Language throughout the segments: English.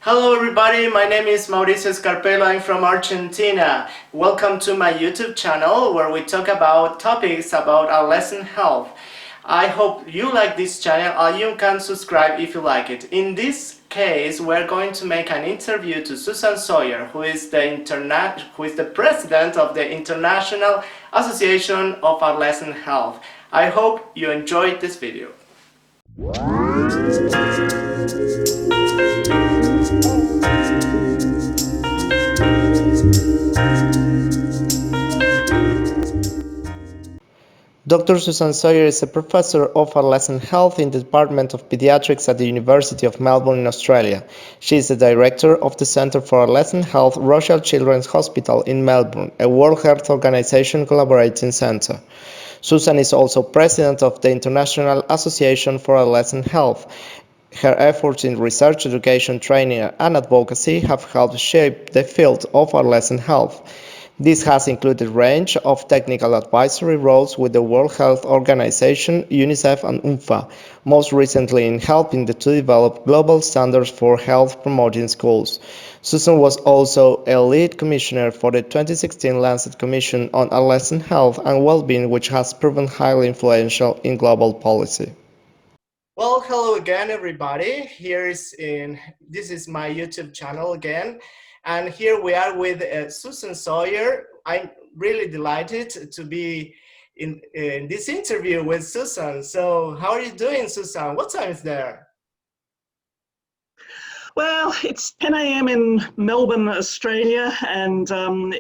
Hello everybody, my name is Mauricio Scarpello, I'm from Argentina. Welcome to my YouTube channel where we talk about topics about adolescent health. I hope you like this channel and you can subscribe if you like it. In this case, we're going to make an interview to Susan Sawyer, who is the president of the International Association of Adolescent Health. I hope you enjoyed this video. Dr. Susan Sawyer is a professor of adolescent health in the Department of Pediatrics at the University of Melbourne in Australia. She is the director of the Centre for Adolescent Health Royal Children's Hospital in Melbourne, a World Health Organization collaborating centre. Susan is also president of the International Association for Adolescent Health. Her efforts in research, education, training, and advocacy have helped shape the field of adolescent health. This has included a range of technical advisory roles with the World Health Organization, UNICEF, and UNFPA, most recently in helping to develop global standards for health promoting schools. Susan was also a lead commissioner for the 2016 Landsat Commission on Adolescent Health and Wellbeing, which has proven highly influential in global policy. Well, hello again, everybody. This is my YouTube channel again, and here we are with Susan Sawyer. I'm really delighted to be in this interview with Susan. So, how are you doing, Susan? What time is there? Well, it's 10 a.m. in Melbourne, Australia, and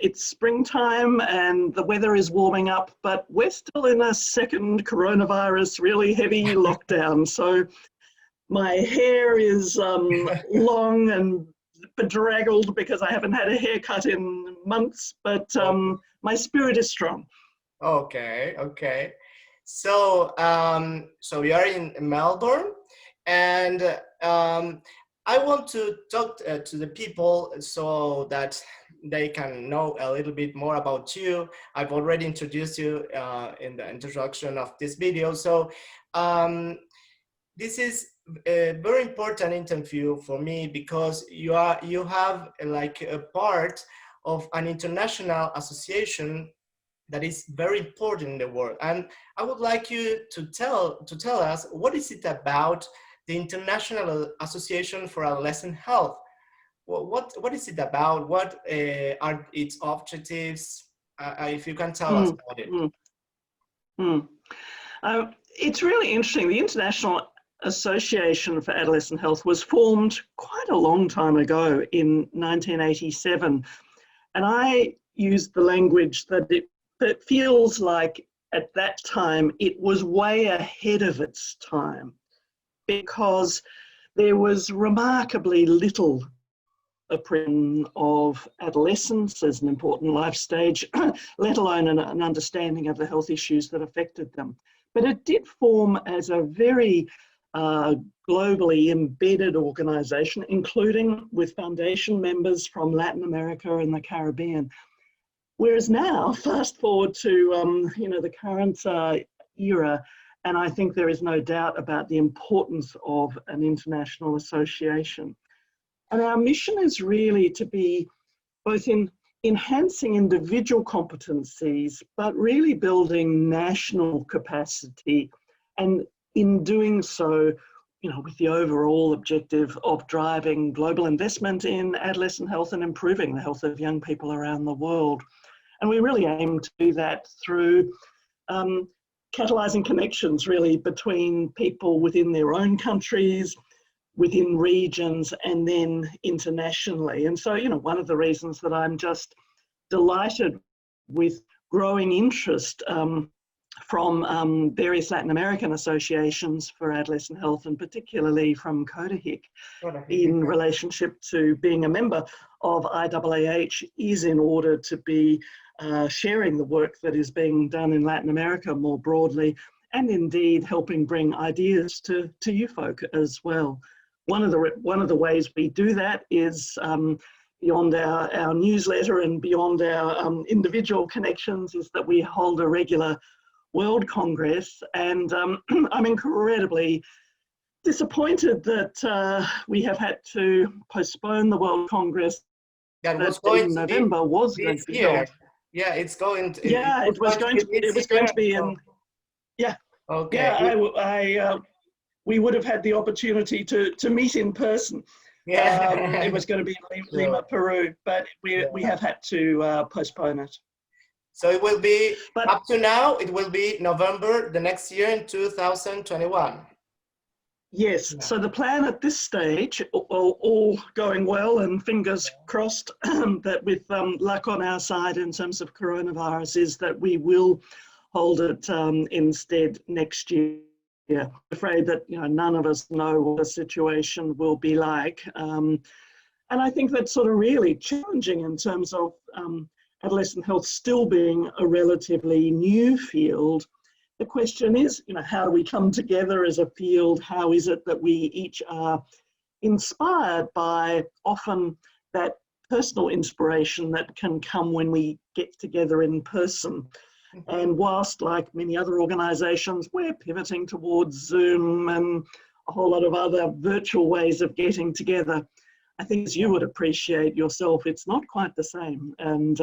it's springtime and the weather is warming up, but we're still in a second coronavirus, really heavy lockdown. So my hair is long and bedraggled because I haven't had a haircut in months, but my spirit is strong. Okay. So, so you are in Melbourne, and I want to talk to the people so that they can know a little bit more about you. I've already introduced you in the introduction of this video. So this is a very important interview for me because you have like a part of an international association that is very important in the world. And I would like you to tell us, what is it about the International Association for Adolescent Health? What is it about? What are its objectives? If you can tell us about it. It's really interesting. The International Association for Adolescent Health was formed quite a long time ago in 1987. And I used the language that it feels like at that time it was way ahead of its time, because there was remarkably little apprehension of adolescence as an important life stage, let alone an understanding of the health issues that affected them. But it did form as a very globally embedded organisation, including with foundation members from Latin America and the Caribbean. Whereas now, fast forward to the current era, and I think there is no doubt about the importance of an international association. And our mission is really to be both in enhancing individual competencies, but really building national capacity, and in doing so, with the overall objective of driving global investment in adolescent health and improving the health of young people around the world. And we really aim to do that through catalysing connections really between people within their own countries, within regions, and then internationally. And so, one of the reasons that I'm just delighted with growing interest from various Latin American associations for adolescent health, and particularly from CODAHIC in relationship to being a member of IAAH, is in order to be sharing the work that is being done in Latin America more broadly, and indeed helping bring ideas to you folk as well. One of the ways we do that is beyond our newsletter and beyond our individual connections, is that we hold a regular World Congress, and I'm incredibly disappointed that we have had to postpone the World Congress That was that going in to November be was going this to be year. held. Yeah, it's going to. Yeah, it was going to be this be year. in. Yeah, Okay. yeah. We would have had the opportunity to meet in person. Yeah. It was going to be in Sure. Lima, Peru, but we have had to postpone it. So it will be, But up to now, it will be November the next year in 2021. yes, Yeah. so the plan at this stage, all going well and fingers crossed that with luck on our side in terms of coronavirus, is that we will hold it instead next year. I'm afraid that none of us know what the situation will be like. And I think that's sort of really challenging in terms of adolescent health still being a relatively new field. The question is, how do we come together as a field? How is it that we each are inspired by often that personal inspiration that can come when we get together in person? And whilst, like many other organisations, we're pivoting towards Zoom and a whole lot of other virtual ways of getting together, I think, as you would appreciate yourself, it's not quite the same. And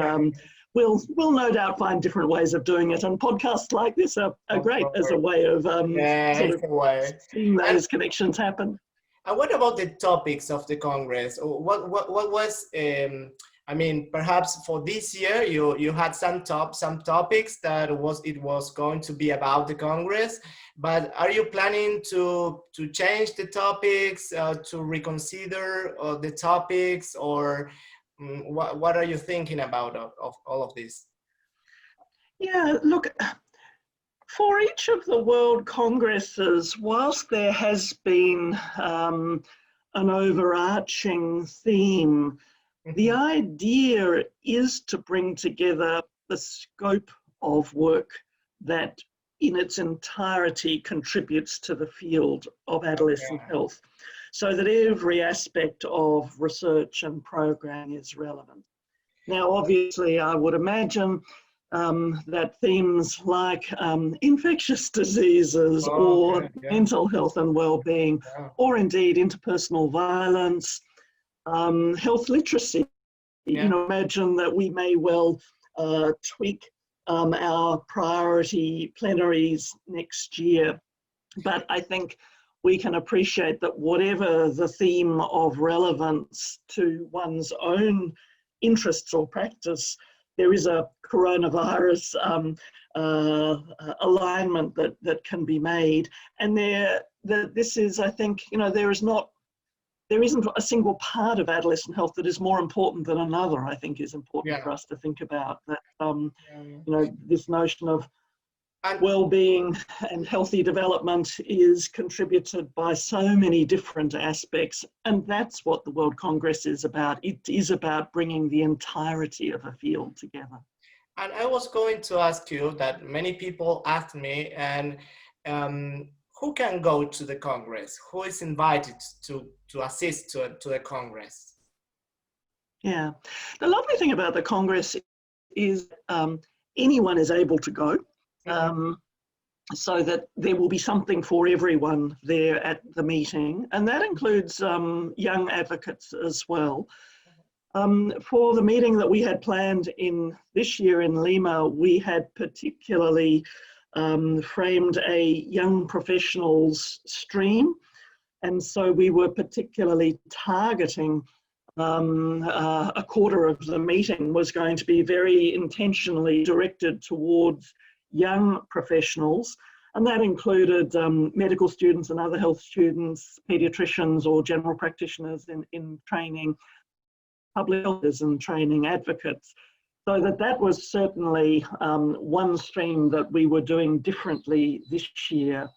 we'll no doubt find different ways of doing it. And podcasts like this are great as a way of sort of seeing those connections happen. And what about the topics of the Congress? What was, I mean, perhaps for this year, you had some topics that it was going to be about the Congress, but are you planning to change the topics, to reconsider the topics, or what are you thinking about of all of this? Yeah, look, for each of the World Congresses, whilst there has been an overarching theme, the idea is to bring together the scope of work that in its entirety contributes to the field of adolescent health, so that every aspect of research and program is relevant. Now, obviously, I would imagine that themes like infectious diseases or mental health and well-being, or indeed interpersonal violence, health literacy. Imagine that we may well tweak our priority plenaries next year. But I think we can appreciate that whatever the theme of relevance to one's own interests or practice, there is a coronavirus alignment that can be made. And this is, I think, there isn't a single part of adolescent health that is more important than another, I think is important for us to think about. That, this notion of well-being and healthy development is contributed by so many different aspects. And that's what the World Congress is about. It is about bringing the entirety of a field together. And I was going to ask you that many people asked me, and who can go to the Congress? Who is invited to assist to the Congress? Yeah, the lovely thing about the Congress is anyone is able to go, so that there will be something for everyone there at the meeting, and that includes young advocates as well. For the meeting that we had planned in this year in Lima, we had particularly framed a young professionals stream, and so we were particularly targeting a quarter of the meeting was going to be very intentionally directed towards young professionals, and that included medical students and other health students, pediatricians or general practitioners in training, public health and training advocates. So that was certainly one stream that we were doing differently this year.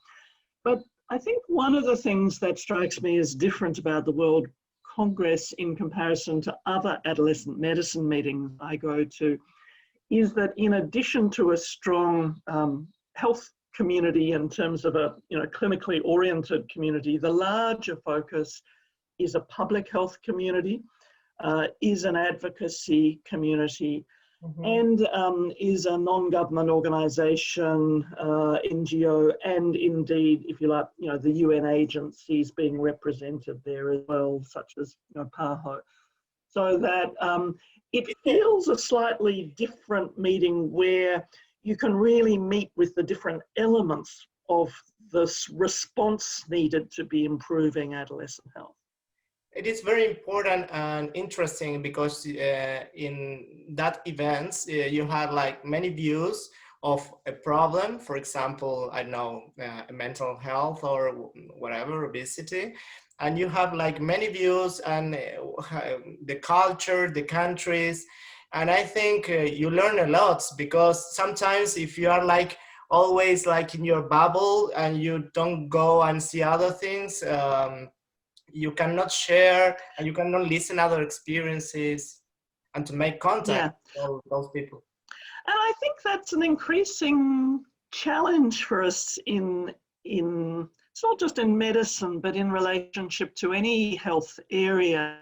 But I think one of the things that strikes me as different about the World Congress in comparison to other adolescent medicine meetings I go to is that in addition to a strong health community in terms of a clinically oriented community, the larger focus is a public health community, is an advocacy community, and is a non-government organisation, NGO, and indeed, if you like, the UN agencies being represented there as well, such as PAHO. So that it feels a slightly different meeting where you can really meet with the different elements of this response needed to be improving adolescent health. It is very important and interesting because in that event, you had like many views of a problem. For example, I don't know, mental health or whatever, obesity. And you have like many views and the culture, the countries. And I think you learn a lot because sometimes if you are like always like in your bubble and you don't go and see other things, you cannot share and you cannot listen other experiences and to make contact with all those people. And I think that's an increasing challenge for us in it's not just in medicine, but in relationship to any health area.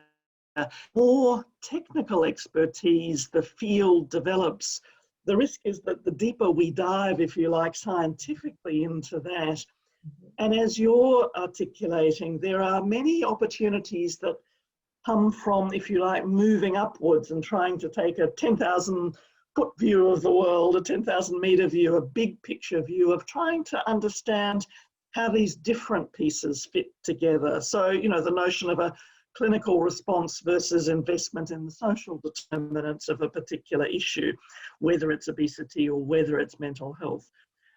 More technical expertise the field develops, the risk is that the deeper we dive, if you like, scientifically into that, and as you're articulating, there are many opportunities that come from, if you like, moving upwards and trying to take a 10,000 foot view of the world, a 10,000 meter view, a big picture view of trying to understand how these different pieces fit together. So, the notion of a clinical response versus investment in the social determinants of a particular issue, whether it's obesity or whether it's mental health.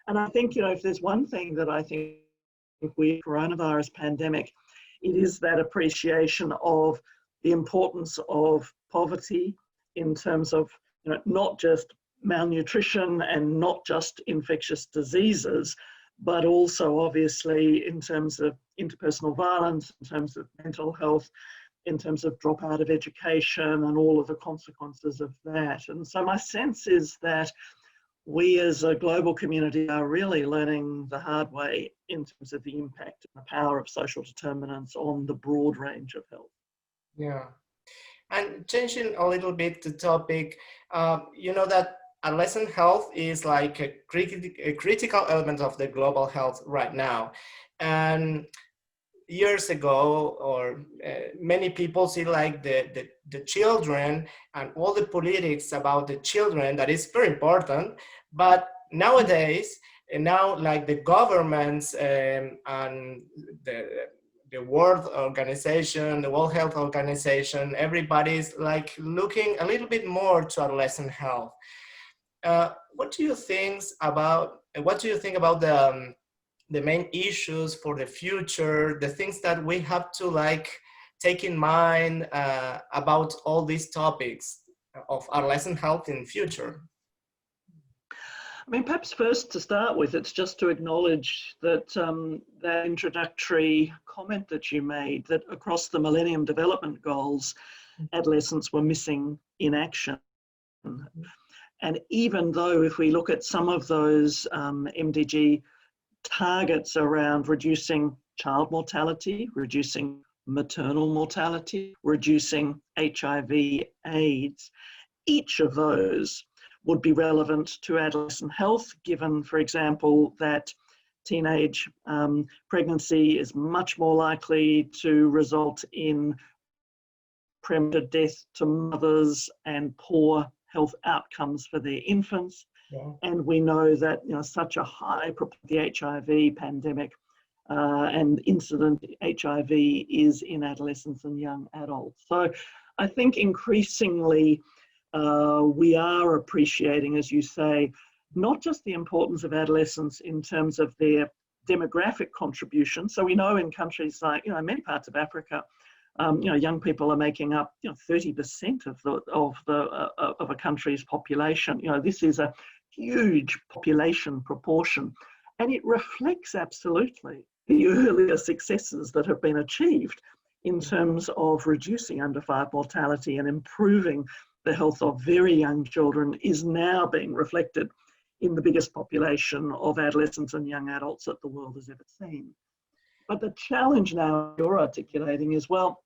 And I think, if there's one thing that I think with coronavirus pandemic, it is that appreciation of the importance of poverty in terms of not just malnutrition and not just infectious diseases, but also obviously in terms of interpersonal violence, in terms of mental health, in terms of dropout of education and all of the consequences of that. And so my sense is that we as a global community are really learning the hard way in terms of the impact and the power of social determinants on the broad range of health. Yeah. And changing a little bit the topic, that adolescent health is like a critical element of the global health right now. And years ago, or many people see like the children and all the politics about the children, that is very important. But nowadays, and now like the governments and the World Organization, the World Health Organization, everybody's like looking a little bit more to adolescent health. What do you think about the main issues for the future, the things that we have to like take in mind about all these topics of adolescent health in future? I mean, perhaps first to start with, it's just to acknowledge that that introductory comment that you made, that across the Millennium Development Goals, adolescents were missing in action. And even though if we look at some of those MDG targets around reducing child mortality, reducing maternal mortality, reducing HIV/AIDS, each of those would be relevant to adolescent health, given, for example, that teenage pregnancy is much more likely to result in premature death to mothers and poor health outcomes for their infants. Yeah. And we know that such a high the HIV pandemic and incident HIV is in adolescents and young adults. So I think increasingly we are appreciating, as you say, not just the importance of adolescents in terms of their demographic contribution. So we know in countries like, many parts of Africa, young people are making up 30% of a country's population. This is a huge population proportion, and it reflects absolutely the earlier successes that have been achieved in terms of reducing under 5 mortality and improving the health of very young children is now being reflected in the biggest population of adolescents and young adults that the world has ever seen. But the challenge now you're articulating is, well,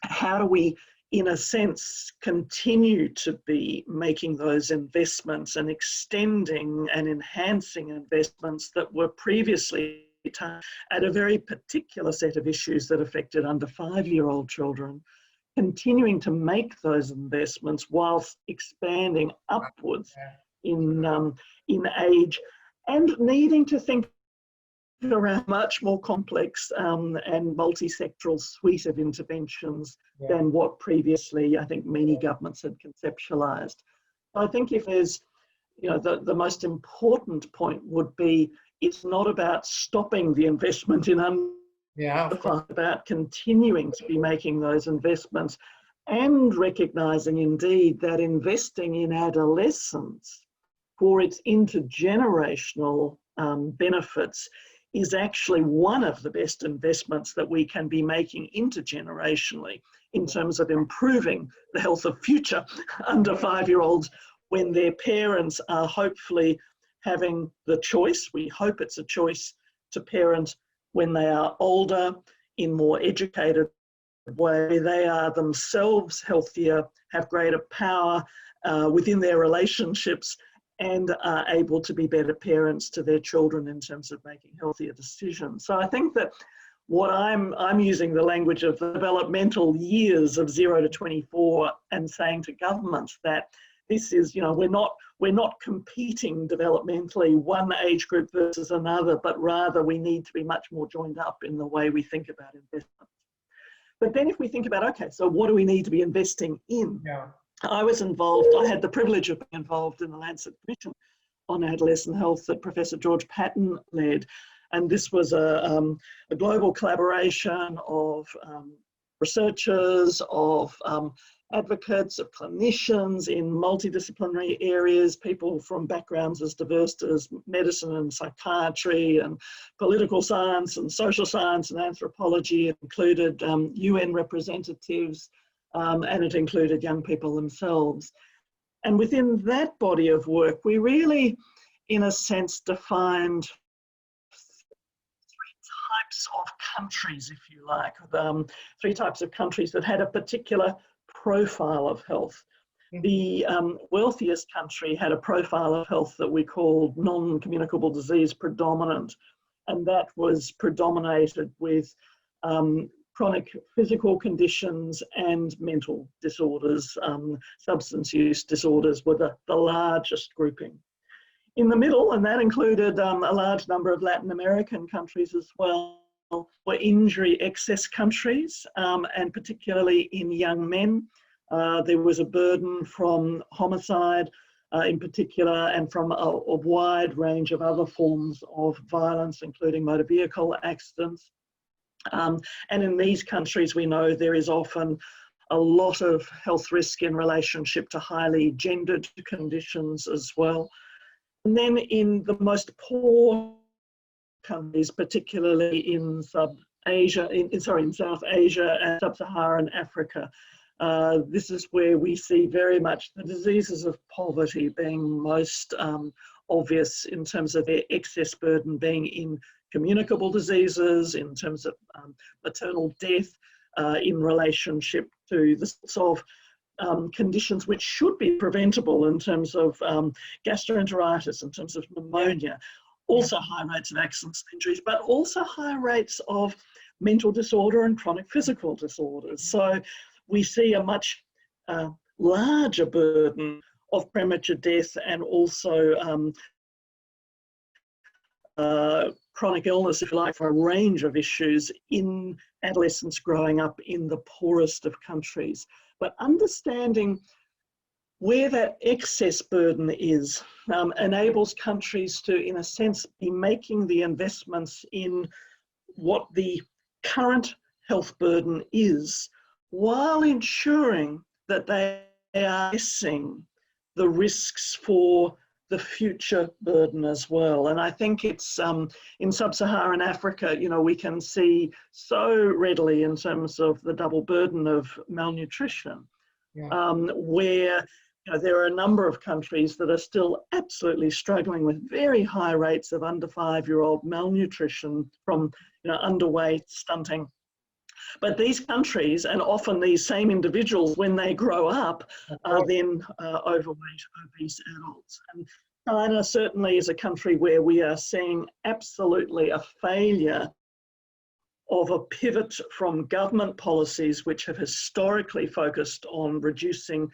how do we in a sense, continue to be making those investments and extending and enhancing investments that were previously at a very particular set of issues that affected under 5-year-old children, continuing to make those investments whilst expanding upwards in age, and needing to think around much more complex and multi-sectoral suite of interventions than what previously I think many governments had conceptualised. I think if there's, the most important point would be, it's not about stopping the investment in it's about continuing to be making those investments and recognising indeed that investing in adolescence for its intergenerational benefits is actually one of the best investments that we can be making intergenerationally in terms of improving the health of future under 5-year-olds when their parents are hopefully having the choice, we hope it's a choice, to parent when they are older in more educated way. They are themselves healthier, have greater power within their relationships, and are able to be better parents to their children in terms of making healthier decisions. So I think that what I'm using the language of the developmental years of 0 to 24 and saying to governments that this is, we're not competing developmentally one age group versus another, but rather we need to be much more joined up in the way we think about investment. But then if we think about, okay, so what do we need to be investing in? I was involved, I had the privilege of being involved in the Landsat Commission on Adolescent Health that Professor George Patton led. And this was a global collaboration of researchers, of advocates, of clinicians in multidisciplinary areas, people from backgrounds as diverse as medicine and psychiatry and political science and social science and anthropology. It included UN representatives, and it included young people themselves. And within that body of work, we really, in a sense, defined 3 types of countries, if you like, 3 types of countries that had a particular profile of health. The wealthiest country had a profile of health that we called non-communicable disease predominant, and that was predominated with chronic physical conditions and mental disorders. Substance use disorders were the largest grouping. In the middle, and that included a large number of Latin American countries as well, were injury excess countries, and particularly in young men. There was a burden from homicide in particular, and from a wide range of other forms of violence, including motor vehicle accidents. And in these countries, we know there is often a lot of health risk in relationship to highly gendered conditions as well. And then in the most poor countries, particularly in South Asia and Sub-Saharan Africa, this is where we see very much the diseases of poverty being most obvious in terms of their excess burden being in communicable diseases, in terms of maternal death, in relationship to the sorts of conditions which should be preventable in terms of gastroenteritis, in terms of pneumonia, also high rates of accidents and injuries, but also high rates of mental disorder and chronic physical disorders. So we see a much larger burden of premature death and also chronic illness, if you like, for a range of issues in adolescents growing up in the poorest of countries. But understanding where that excess burden is enables countries to, in a sense, be making the investments in what the current health burden is, while ensuring that they are assessing the risks for the future burden as well. And I think it's in Sub-Saharan Africa, we can see so readily in terms of the double burden of malnutrition, where there are a number of countries that are still absolutely struggling with very high rates of under 5-year-old malnutrition from underweight, stunting, But these countries, and often these same individuals, when they grow up, are then overweight, obese adults. And China certainly is a country where we are seeing absolutely a failure of a pivot from government policies which have historically focused on reducing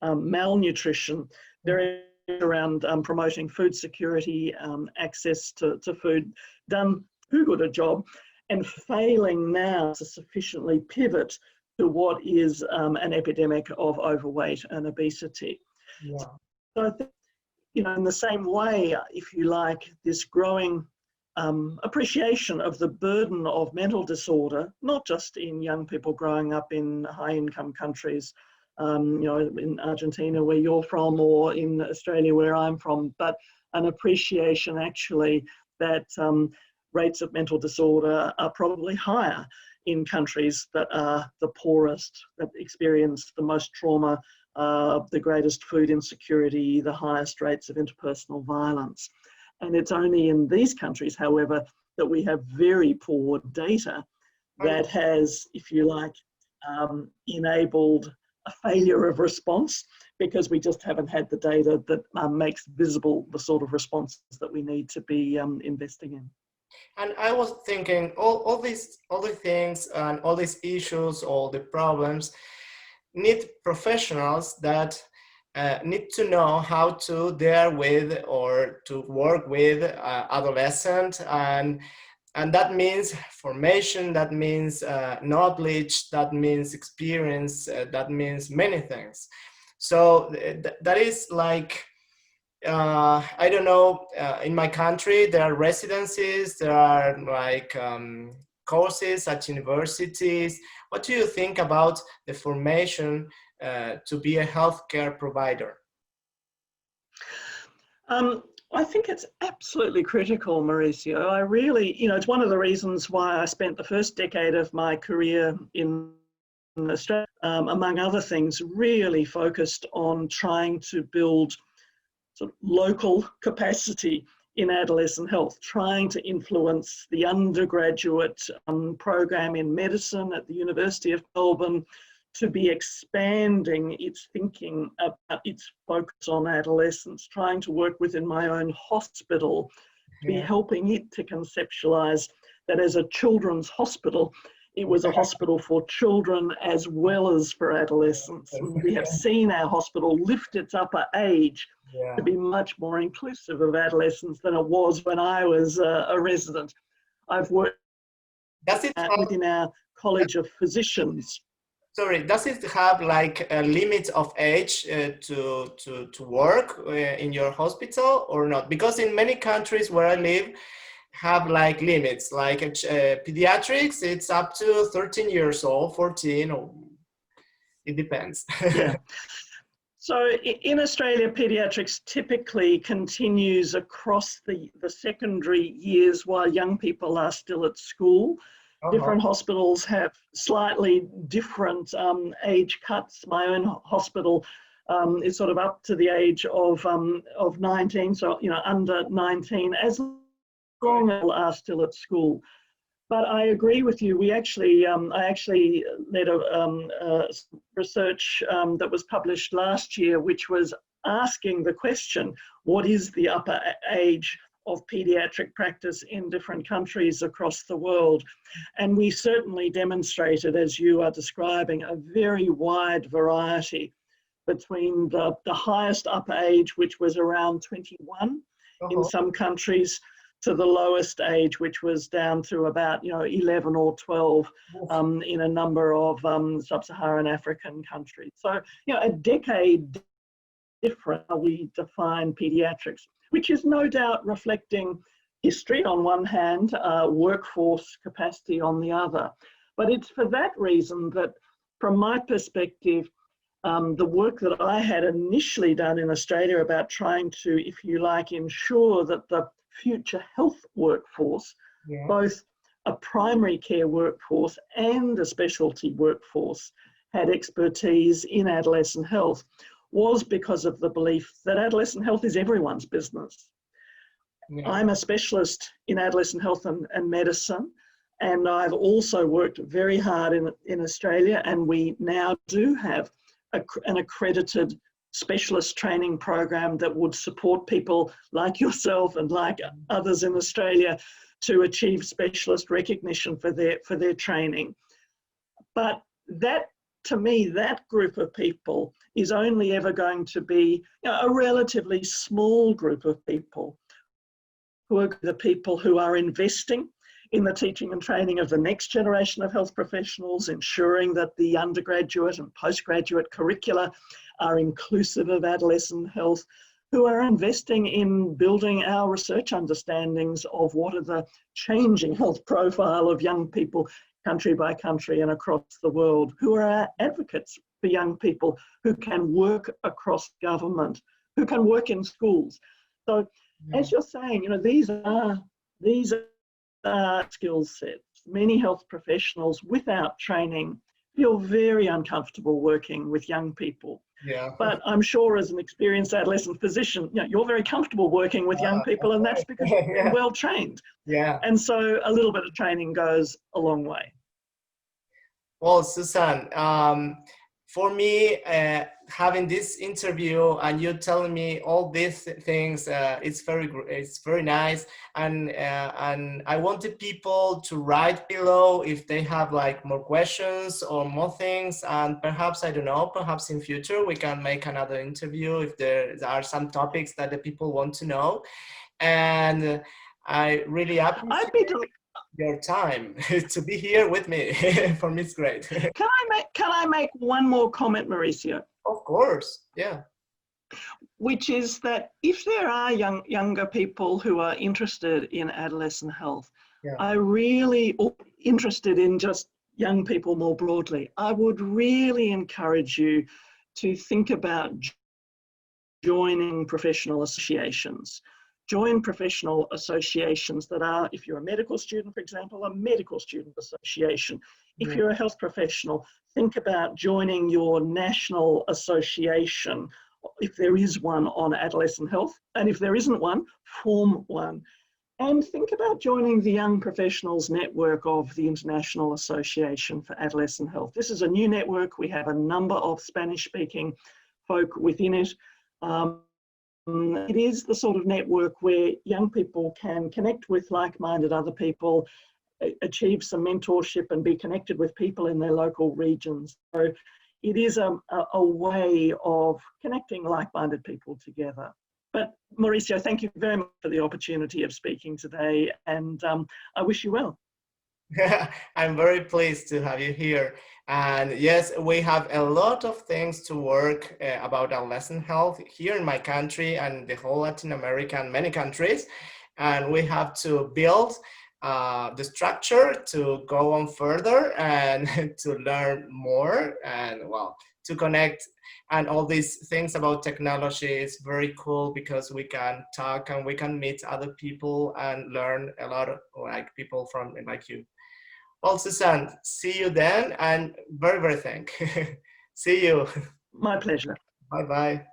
malnutrition. They're around promoting food security, access to food, done too good a job, and failing now to sufficiently pivot to what is an epidemic of overweight and obesity. Yeah. So I think, you know, in the same way, if you like, this growing appreciation of the burden of mental disorder, not just in young people growing up in high-income countries, you know, in Argentina where you're from, or in Australia where I'm from, but an appreciation actually that rates of mental disorder are probably higher in countries that are the poorest, that experience the most trauma, the greatest food insecurity, the highest rates of interpersonal violence. And it's only in these countries, however, that we have very poor data that has, if you like, enabled a failure of response, because we just haven't had the data that makes visible the sort of responses that we need to be investing in. And I was thinking, all the things and all these issues, all the problems, need professionals that need to know how to deal with or to work with adolescent, and that means formation, that means knowledge, that means experience, that means many things. So that is like, I don't know, in my country there are residencies, there are like courses at universities. What do you think about the formation to be a healthcare provider? I think it's absolutely critical, Mauricio. I really, you know, it's one of the reasons why I spent the first decade of my career in Australia, among other things, really focused on trying to build sort of local capacity in adolescent health, trying to influence the undergraduate program in medicine at the University of Melbourne to be expanding its thinking about its focus on adolescence, trying to work within my own hospital, to be helping it to conceptualize that as a children's hospital, it was a hospital for children as well as for adolescents. And we have seen our hospital lift its upper age to be much more inclusive of adolescents than it was when I was a resident. I've worked within our College of Physicians. Sorry, does it have like a limit of age to work in your hospital or not? Because in many countries where I live, have like limits, like pediatrics, it's up to 13 years old, 14, or it depends. Yeah. So in Australia, pediatrics typically continues across the secondary years while young people are still at school. Different hospitals have slightly different age cuts. My own hospital is sort of up to the age of 19, so, you know, under 19, as long as they are still at school. But I agree with you. We actually, I actually led a research that was published last year, which was asking the question, what is the upper age of pediatric practice in different countries across the world? And we certainly demonstrated, as you are describing, a very wide variety between the highest upper age, which was around 21 in some countries, to the lowest age, which was down to about, you know, 11 or 12 in a number of sub-Saharan African countries. So, you know, a decade different how we define pediatrics, which is no doubt reflecting history on one hand, workforce capacity on the other. But it's for that reason that, from my perspective, the work that I had initially done in Australia about trying to, if you like, ensure that the future health workforce, both a primary care workforce and a specialty workforce, had expertise in adolescent health, was because of the belief that adolescent health is everyone's business. I'm a specialist in adolescent health and medicine. And I've also worked very hard in Australia, and we now do have an accredited specialist training program that would support people like yourself and like others in Australia to achieve specialist recognition for their training. But that, to me, that group of people is only ever going to be, you know, a relatively small group of people who are the people who are investing in the teaching and training of the next generation of health professionals, ensuring that the undergraduate and postgraduate curricula are inclusive of adolescent health, who are investing in building our research understandings of what are the changing health profile of young people country by country and across the world, who are our advocates for young people who can work across government, who can work in schools. So as you're saying, you know, these are skill sets. Many health professionals without training feel very uncomfortable working with young people. Yeah. But I'm sure as an experienced adolescent physician, you know, you're very comfortable working with young people, and that's because you're well trained. Yeah. And so a little bit of training goes a long way. Well, Susan, for me, having this interview and you telling me all these things, it's very nice. And I wanted people to write below if they have like more questions or more things. And perhaps, I don't know, perhaps in future we can make another interview if there are some topics that the people want to know. And I really appreciate your time to be here with me. For me, it's great. Can I make one more comment, Mauricio? Of course, yeah. Which is that if there are younger people who are interested in adolescent health, Yeah. I really interested in just young people more broadly, I would really encourage you to think about joining professional associations. Join professional associations that are, if you're a medical student, for example, a medical student association. If you're a health professional, think about joining your national association, if there is one on adolescent health. And if there isn't one, form one. And think about joining the Young Professionals Network of the International Association for Adolescent Health. This is a new network. We have a number of Spanish-speaking folk within it. It is the sort of network where young people can connect with like-minded other people, achieve some mentorship and be connected with people in their local regions. So it is a way of connecting like-minded people together. But Mauricio, thank you very much for the opportunity of speaking today, and I wish you well. I'm very pleased to have you here. And yes, we have a lot of things to work about adolescent health here in my country and the whole Latin America and many countries. And we have to build the structure to go on further and to learn more and, well, to connect. And all these things about technology is very cool because we can talk and we can meet other people and learn a lot of like people from like you. Well, Susan, see you then, and very, very thank you. See you. My pleasure. Bye-bye.